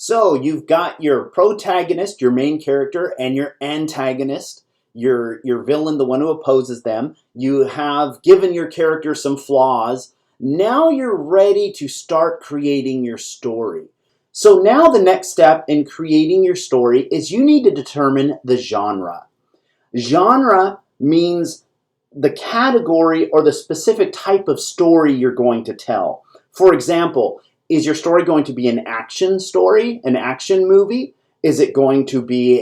So you've got your protagonist, your main character, and your antagonist, your villain, the one who opposes them. You have given your character some flaws. Now you're ready to start creating your story. So now the next step in creating your story is you need to determine the genre. Genre means the category or the specific type of story you're going to tell. For example, is your story going to be an action story, an action movie? Is it going to be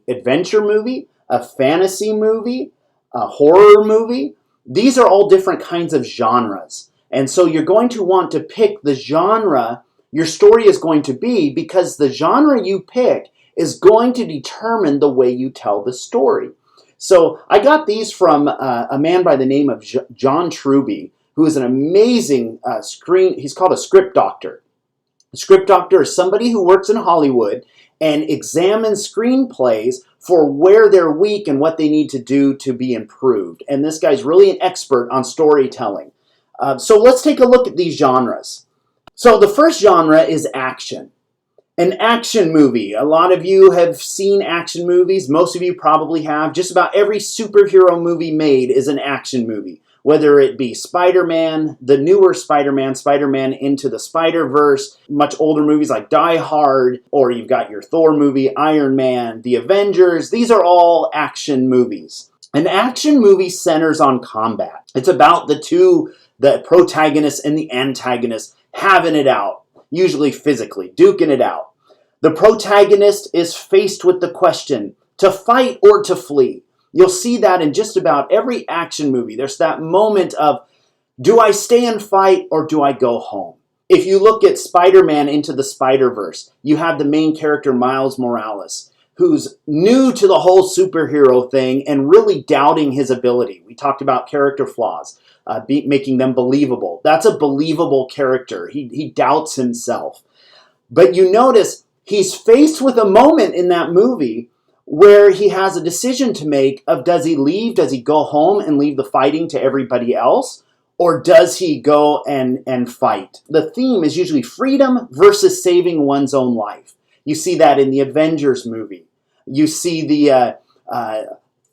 an adventure movie, a fantasy movie, a horror movie? These are all different kinds of genres. And so you're going to want to pick the genre your story is going to be, because the genre you pick is going to determine the way you tell the story. So I got these from a man by the name of John Truby, who is an amazing he's called a script doctor. A script doctor is somebody who works in Hollywood and examines screenplays for where they're weak and what they need to do to be improved. And this guy's really an expert on storytelling. So let's take a look at these genres. So the first genre is action. An action movie. A lot of you have seen action movies. Most of you probably have. Just about every superhero movie made is an action movie. Whether it be Spider-Man, the newer Spider-Man, Spider-Man Into the Spider-Verse, much older movies like Die Hard, or you've got your Thor movie, Iron Man, The Avengers. These are all action movies. An action movie centers on combat. It's about the protagonist and the antagonist having it out, usually physically, duking it out. The protagonist is faced with the question, to fight or to flee. You'll see that in just about every action movie. There's that moment of, do I stay and fight or do I go home? If you look at Spider-Man Into the Spider-Verse, you have the main character, Miles Morales, who's new to the whole superhero thing and really doubting his ability. We talked about character flaws, making them believable. That's a believable character. He doubts himself. But you notice he's faced with a moment in that movie where he has a decision to make of, does he leave? Does he go home and leave the fighting to everybody else? Or does he go and fight? The theme is usually freedom versus saving one's own life. You see that in the Avengers movie. You see the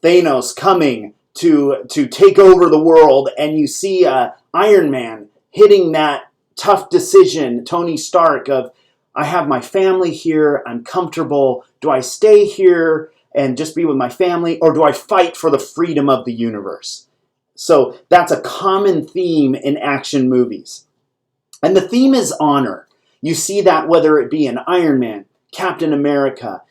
Thanos coming to take over the world, and you see Iron Man hitting that tough decision, Tony Stark, of, I have my family here, I'm comfortable. Do I stay here and just be with my family, or do I fight for the freedom of the universe? So that's a common theme in action movies. And the theme is honor. You see that whether it be in Iron Man, Captain America,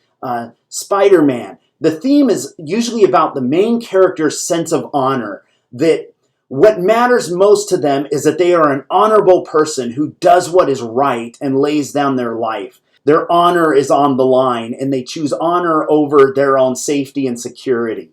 Spider-Man. The theme is usually about the main character's sense of honor, that what matters most to them is that they are an honorable person who does what is right and lays down their life. Their honor is on the line, and they choose honor over their own safety and security.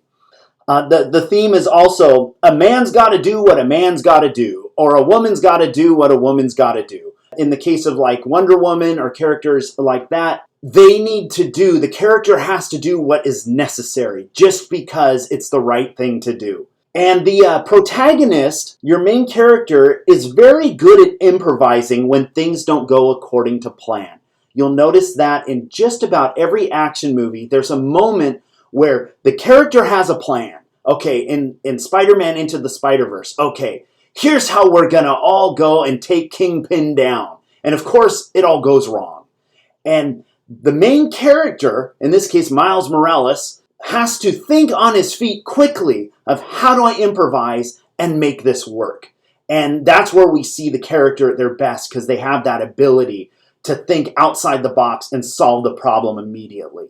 The theme is also, a man's got to do what a man's got to do, or a woman's got to do what a woman's got to do. In the case of like Wonder Woman or characters like that, the character has to do what is necessary just because it's the right thing to do. And the protagonist, your main character, is very good at improvising when things don't go according to plan. You'll notice that in just about every action movie, there's a moment where the character has a plan. Okay, in Spider-Man Into the Spider-Verse, okay, here's how we're going to all go and take Kingpin down. And of course, it all goes wrong. And the main character, in this case Miles Morales, has to think on his feet quickly of, how do I improvise and make this work? And that's where we see the character at their best, because they have that ability to think outside the box and solve the problem immediately.